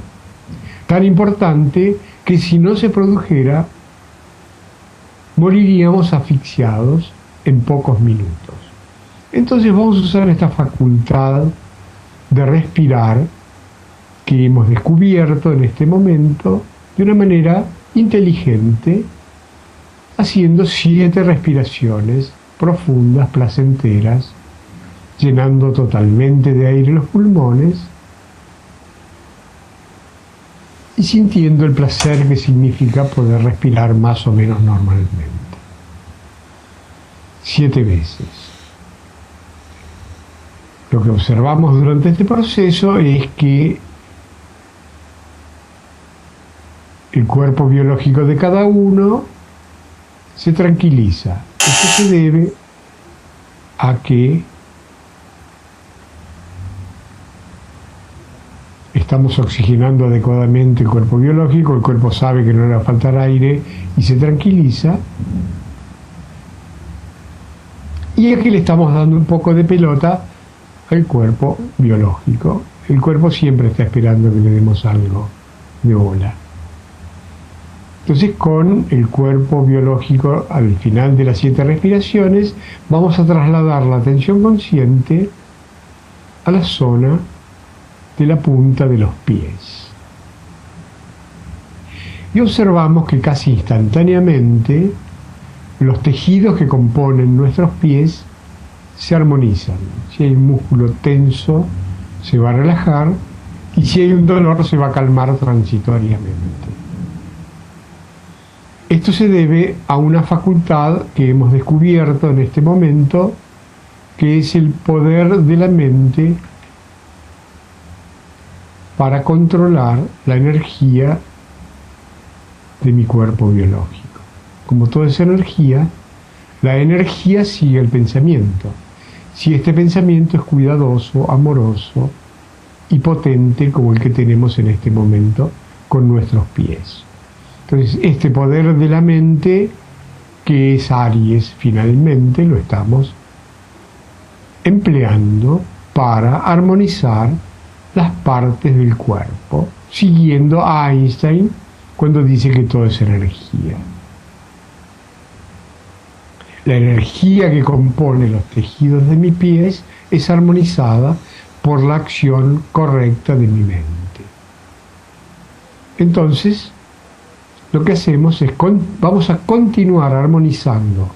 tan importante que si no se produjera, moriríamos asfixiados en pocos minutos. Entonces vamos a usar esta facultad de respirar que hemos descubierto en este momento de una manera inteligente, haciendo 7 respiraciones profundas, placenteras, llenando totalmente de aire los pulmones y sintiendo el placer que significa poder respirar más o menos normalmente. 7 veces. Lo que observamos durante este proceso es que el cuerpo biológico de cada uno se tranquiliza. Esto se debe a que estamos oxigenando adecuadamente el cuerpo biológico, el cuerpo sabe que no le va a faltar aire y se tranquiliza. Y aquí le estamos dando un poco de pelota al cuerpo biológico. El cuerpo siempre está esperando que le demos algo de bola. Entonces, con el cuerpo biológico, al final de las 7 respiraciones, vamos a trasladar la atención consciente a la zona de la punta de los pies. Y observamos que casi instantáneamente los tejidos que componen nuestros pies se armonizan. Si hay un músculo tenso, se va a relajar, y si hay un dolor, se va a calmar transitoriamente. Esto se debe a una facultad que hemos descubierto en este momento, que es el poder de la mente para controlar la energía de mi cuerpo biológico. Como toda esa energía, la energía sigue el pensamiento. Si este pensamiento es cuidadoso, amoroso y potente como el que tenemos en este momento con nuestros pies. Entonces, este poder de la mente, que es Aries, finalmente lo estamos empleando para armonizar las partes del cuerpo, siguiendo a Einstein cuando dice que todo es energía. La energía que compone los tejidos de mis pies es armonizada por la acción correcta de mi mente. Entonces, lo que hacemos es vamos a continuar armonizando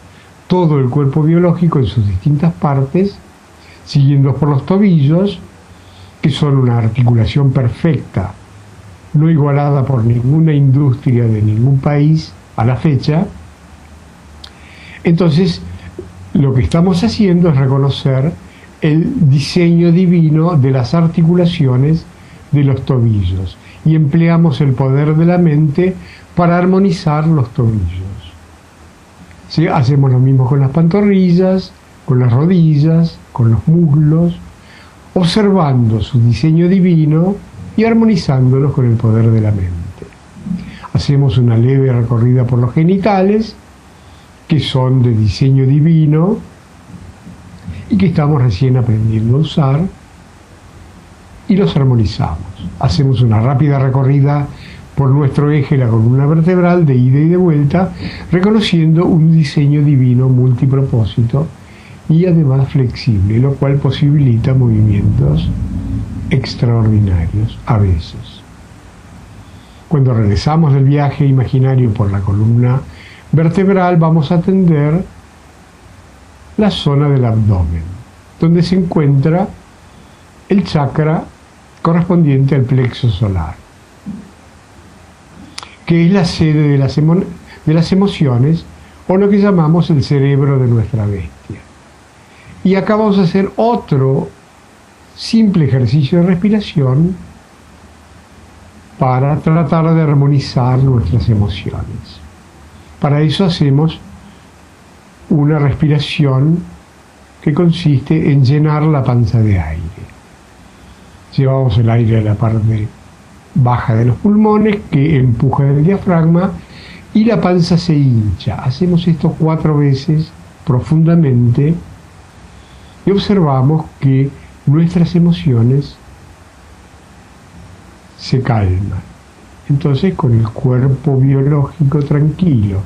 todo el cuerpo biológico en sus distintas partes, siguiendo por los tobillos, que son una articulación perfecta, no igualada por ninguna industria de ningún país a la fecha. Entonces, lo que estamos haciendo es reconocer el diseño divino de las articulaciones de los tobillos y empleamos el poder de la mente para armonizar los tobillos. ¿Sí? Hacemos lo mismo con las pantorrillas, con las rodillas, con los muslos, observando su diseño divino y armonizándolos con el poder de la mente. Hacemos una leve recorrida por los genitales, que son de diseño divino y que estamos recién aprendiendo a usar, y los armonizamos. Hacemos una rápida recorrida por nuestro eje, la columna vertebral, de ida y de vuelta, reconociendo un diseño divino multipropósito y además flexible, lo cual posibilita movimientos extraordinarios a veces. Cuando regresamos del viaje imaginario por la columna vertebral, vamos a atender la zona del abdomen, donde se encuentra el chakra correspondiente al plexo solar, que es la sede de las emociones, o lo que llamamos el cerebro de nuestra bestia. Y acá vamos a hacer otro simple ejercicio de respiración para tratar de armonizar nuestras emociones. Para eso hacemos una respiración que consiste en llenar la panza de aire. Llevamos el aire a la parte baja de los pulmones, que empuja el diafragma, y la panza se hincha. Hacemos esto 4 veces profundamente y observamos que nuestras emociones se calman. Entonces, con el cuerpo biológico tranquilo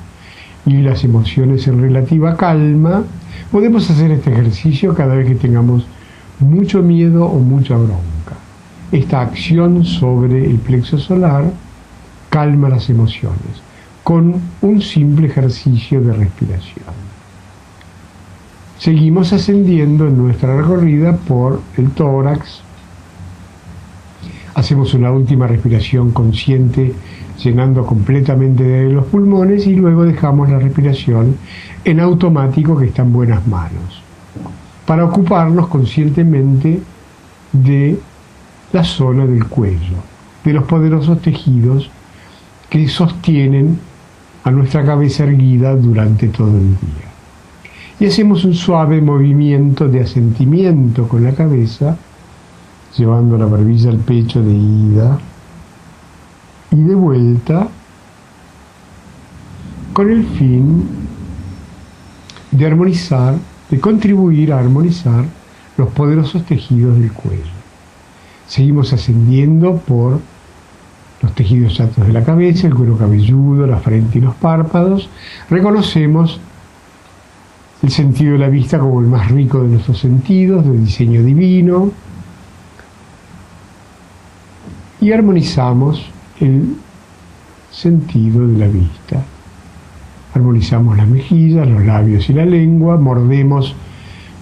y las emociones en relativa calma, podemos hacer este ejercicio cada vez que tengamos mucho miedo o mucha bronca. Esta acción sobre el plexo solar calma las emociones con un simple ejercicio de respiración. Seguimos ascendiendo en nuestra recorrida por el tórax. Hacemos una última respiración consciente, llenando completamente de los pulmones, y luego dejamos la respiración en automático, que está en buenas manos, para ocuparnos conscientemente de la zona del cuello, de los poderosos tejidos que sostienen a nuestra cabeza erguida durante todo el día. Y hacemos un suave movimiento de asentimiento con la cabeza, llevando la barbilla al pecho de ida y de vuelta, con el fin de armonizar, de contribuir a armonizar los poderosos tejidos del cuello. Seguimos ascendiendo por los tejidos altos de la cabeza, el cuero cabelludo, la frente y los párpados. Reconocemos el sentido de la vista como el más rico de nuestros sentidos, del diseño divino, y armonizamos el sentido de la vista. Armonizamos las mejillas, los labios y la lengua, mordemos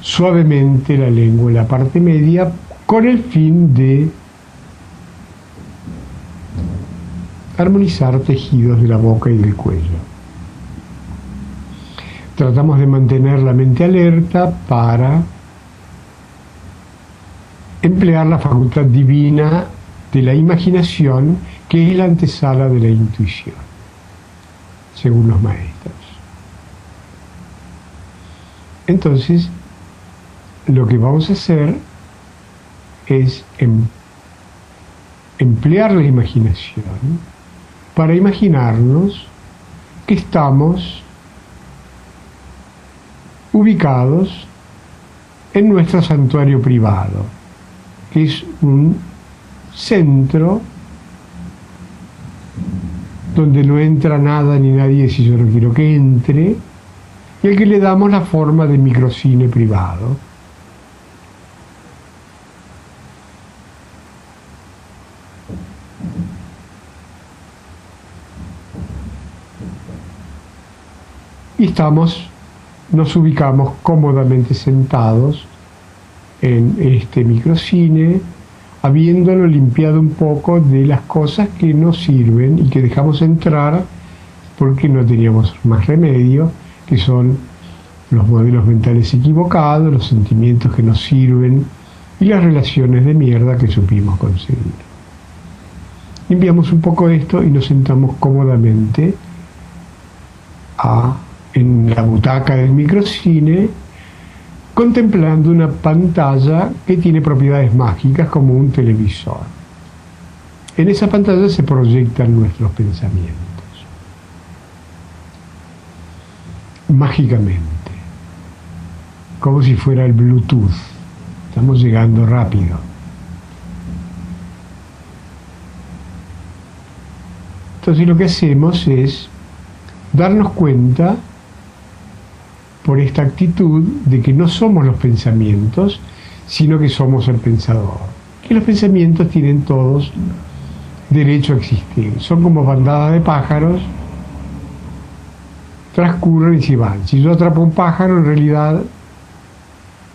suavemente la lengua en la parte media con el fin de armonizar tejidos de la boca y del cuello. Tratamos de mantener la mente alerta para emplear la facultad divina de la imaginación, que es la antesala de la intuición, según los maestros. Entonces, lo que vamos a hacer es emplear la imaginación para imaginarnos que estamos ubicados en nuestro santuario privado, que es un centro donde no entra nada ni nadie si yo no quiero que entre, y al que le damos la forma de microcine privado. y nos ubicamos cómodamente sentados en este microcine, habiéndolo limpiado un poco de las cosas que nos sirven y que dejamos entrar porque no teníamos más remedio, que son los modelos mentales equivocados, los sentimientos que nos sirven y las relaciones de mierda que supimos conseguir. Limpiamos un poco esto y nos sentamos cómodamente en la butaca del microcine, contemplando una pantalla que tiene propiedades mágicas como un televisor. En esa pantalla se proyectan nuestros pensamientos, mágicamente, como si fuera el Bluetooth. Estamos llegando rápido. Entonces lo que hacemos es darnos cuenta por esta actitud de que no somos los pensamientos, sino que somos el pensador. Que los pensamientos tienen todos derecho a existir. Son como bandadas de pájaros, transcurren y se van. Si yo atrapo un pájaro, en realidad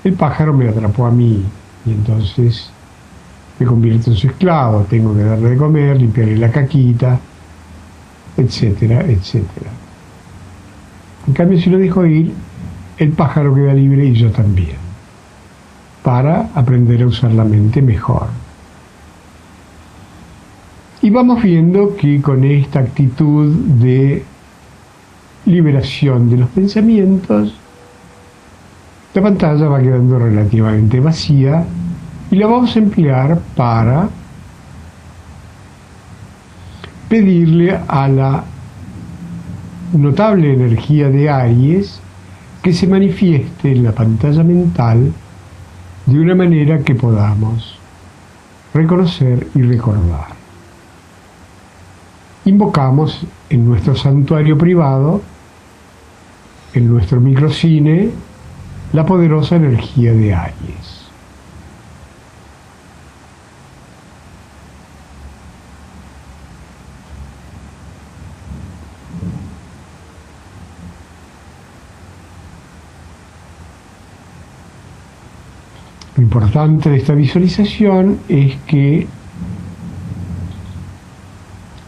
el pájaro me atrapó a mí, y entonces me convierto en su esclavo. Tengo que darle de comer, limpiarle la caquita, etcétera, etcétera. En cambio, si lo dejo ir, el pájaro queda libre y yo también, para aprender a usar la mente mejor. Y vamos viendo que con esta actitud de liberación de los pensamientos, la pantalla va quedando relativamente vacía y la vamos a emplear para pedirle a la notable energía de Aries que se manifieste en la pantalla mental de una manera que podamos reconocer y recordar. Invocamos en nuestro santuario privado, en nuestro microcine, la poderosa energía de Aries. Lo importante de esta visualización es que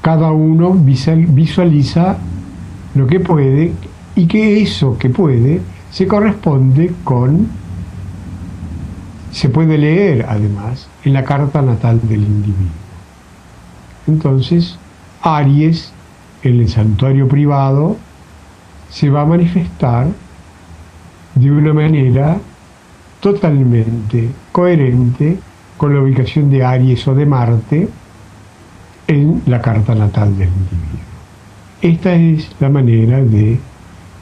cada uno visualiza lo que puede y que eso que puede se corresponde se puede leer además en la carta natal del individuo. Entonces, Aries en el santuario privado se va a manifestar de una manera totalmente coherente con la ubicación de Aries o de Marte en la carta natal del individuo. Esta es la manera de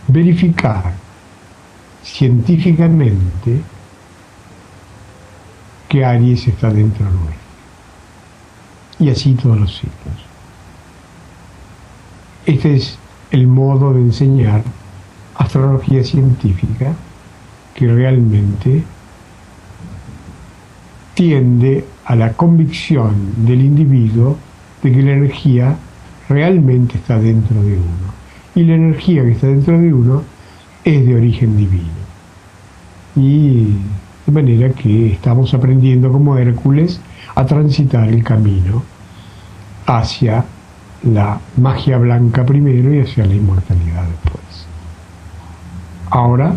verificar científicamente que Aries está dentro nuestro. Y así todos los signos. Este es el modo de enseñar astrología científica que realmente tiende a la convicción del individuo de que la energía realmente está dentro de uno. Y la energía que está dentro de uno es de origen divino. Y de manera que estamos aprendiendo como Hércules a transitar el camino hacia la magia blanca primero y hacia la inmortalidad después. Ahora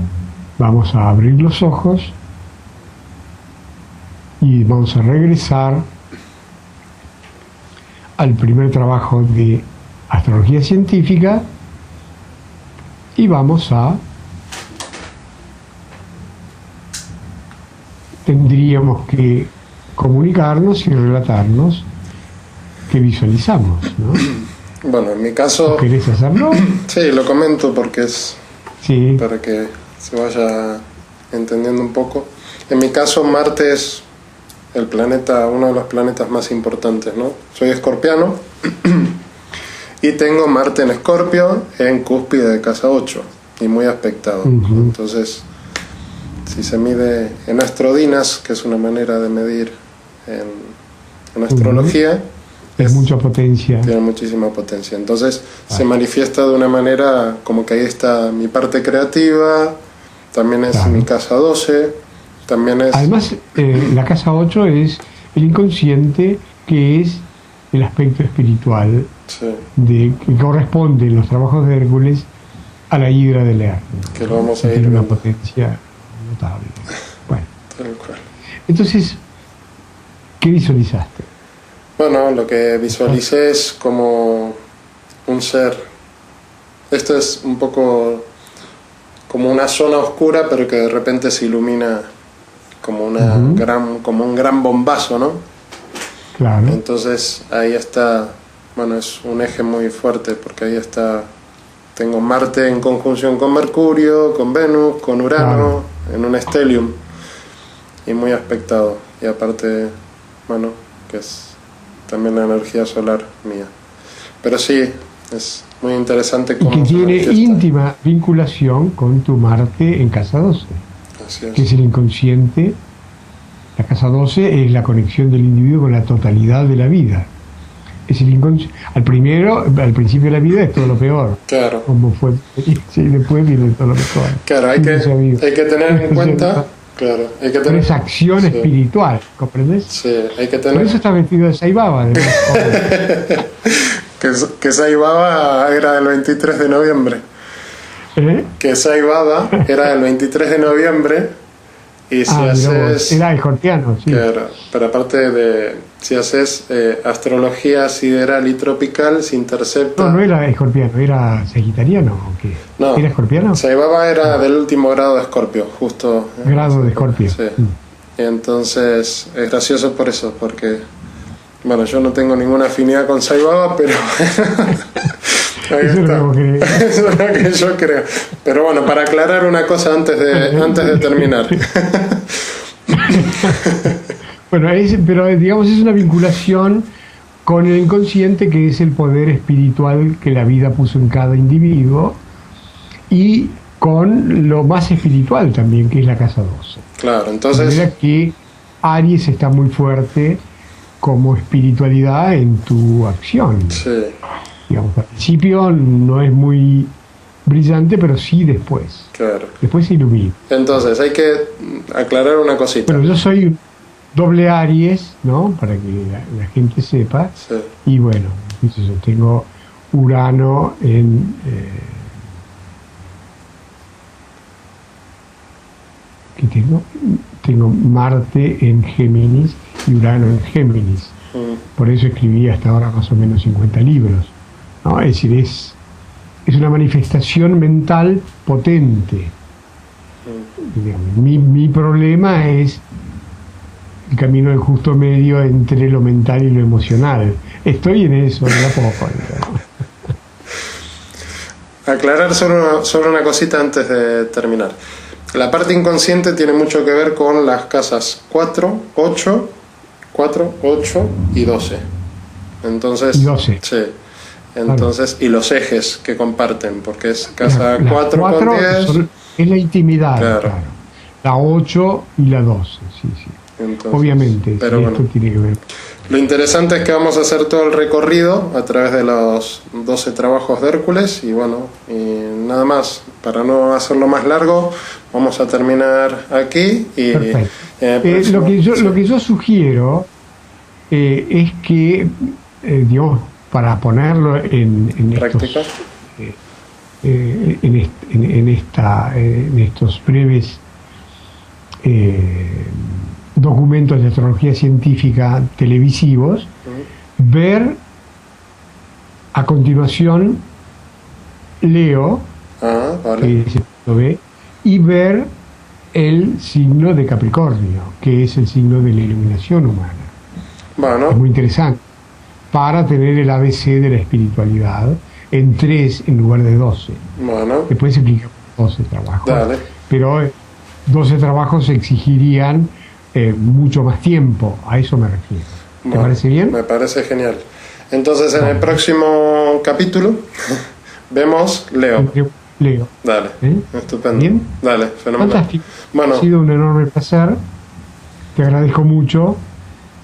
vamos a abrir los ojos y vamos a regresar al primer trabajo de astrología científica y tendríamos que comunicarnos y relatarnos qué visualizamos, ¿no? Bueno, en mi caso... ¿Querés hacerlo? Sí, lo comento porque es... Sí. Para que se vaya entendiendo un poco. En mi caso, Marte es el planeta, uno de los planetas más importantes, ¿no? Soy escorpiano y tengo Marte en Escorpio en cúspide de casa 8 y muy aspectado. Entonces, si se mide en astrodinas, que es una manera de medir en astrología, Es mucha potencia. Tiene muchísima potencia. Entonces se manifiesta de una manera como que ahí está mi parte creativa, también es mi casa 12, también es... Además, la casa 8 es el inconsciente, que es el aspecto espiritual que corresponde en los trabajos de Hércules a la hidra de Lerna. Que lo vamos a ir tiene una viendo. potencia notable. Bueno. Tal cual. Entonces, ¿qué visualizaste? Bueno, lo que visualicé es como un ser. Esto es un poco como una zona oscura, pero que de repente se ilumina como como un gran bombazo, ¿no? Claro. Entonces ahí está, bueno, es un eje muy fuerte, porque ahí está, tengo Marte en conjunción con Mercurio, con Venus, con Urano, en un stellium, y muy aspectado. Y aparte, bueno, que es también la energía solar mía. Pero sí, es muy interesante cómo y que tiene manifiesta. íntima vinculación con tu Marte en casa 12, Así es. que es el inconsciente. La casa 12 es la conexión del individuo con la totalidad de la vida. Es el al principio de la vida es todo lo peor. Claro. Como fue, sí, después viene todo lo mejor. Claro, hay que tener en cuenta. Claro, hay que tener. Pero es acción espiritual, ¿comprendes? Sí, hay que tener. Por eso está vestido de Saibaba. Que Sai Baba era del 23 de noviembre. Que Sai Baba era del 23 de noviembre. Y si haces. Era escorpiano, sí. Claro, pero aparte de. Si haces astrología sideral y tropical, se intercepta. No era escorpiano, era sagitariano o qué. No, ¿Era escorpiano? Sai Baba era del último grado de Escorpio, justo. Grado de Escorpio. Sí. Y entonces es gracioso por eso, porque. Bueno, yo no tengo ninguna afinidad con Sai Baba, pero. Ahí Eso está. Eso es lo que yo creo. Pero bueno, para aclarar una cosa antes de terminar. Bueno, pero digamos es una vinculación con el inconsciente, que es el poder espiritual que la vida puso en cada individuo, y con lo más espiritual también, que es la casa 12. Claro, entonces... De manera que Aries está muy fuerte como espiritualidad en tu acción. Sí. Digamos, al principio no es muy brillante, pero sí después. Claro. Después se ilumina. Entonces, hay que aclarar una cosita. Bueno, yo soy doble Aries, ¿no? Para que la gente sepa. Sí. Y bueno, yo tengo Urano en... ¿qué tengo? Tengo Marte en Géminis y Urano en Géminis. Por eso escribí hasta ahora más o menos 50 libros, ¿no? Es decir, es una manifestación mental potente. Digamos, mi problema es el camino del justo medio entre lo mental y lo emocional. Estoy en eso, de a poco. Aclarar sobre una cosita antes de terminar. La parte inconsciente tiene mucho que ver con las casas 4, 8 y 12. Entonces, y 12. Sí. Entonces, claro. Y los ejes que comparten, porque es casa 4 con 10. Es la intimidad, claro. Claro. La 8 y la 12, sí. Entonces, obviamente, pero sí, bueno, esto tiene que ver. Lo interesante es que vamos a hacer todo el recorrido a través de los 12 trabajos de Hércules y bueno, y nada más, para no hacerlo más largo, vamos a terminar aquí. Y lo que yo sugiero es que, digamos, para ponerlo en estos breves documentos de astrología científica televisivos, ver a continuación Leo, vale. que se ve, y ver el signo de Capricornio, que es el signo de la iluminación humana. Bueno. Es muy interesante, para tener el ABC de la espiritualidad en 3 en lugar de 12. Bueno. Después se explica 12 trabajos. Dale. Pero 12 trabajos exigirían mucho más tiempo, a eso me refiero. ¿Te parece bien? Me parece genial. Entonces, en el próximo capítulo vemos Leo. Dale, estupendo. ¿Bien? Dale, fenomenal. Fantástico. Bueno. Ha sido un enorme placer. Te agradezco mucho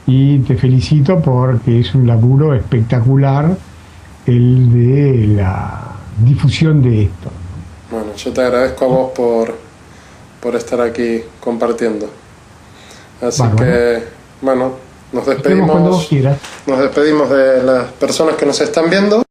y te felicito porque es un laburo espectacular el de la difusión de esto. Bueno, yo te agradezco a vos por estar aquí compartiendo. Así que, bueno, nos Nos vemos cuando vos despedimos, quieras. nos despedimos de las personas que nos están viendo.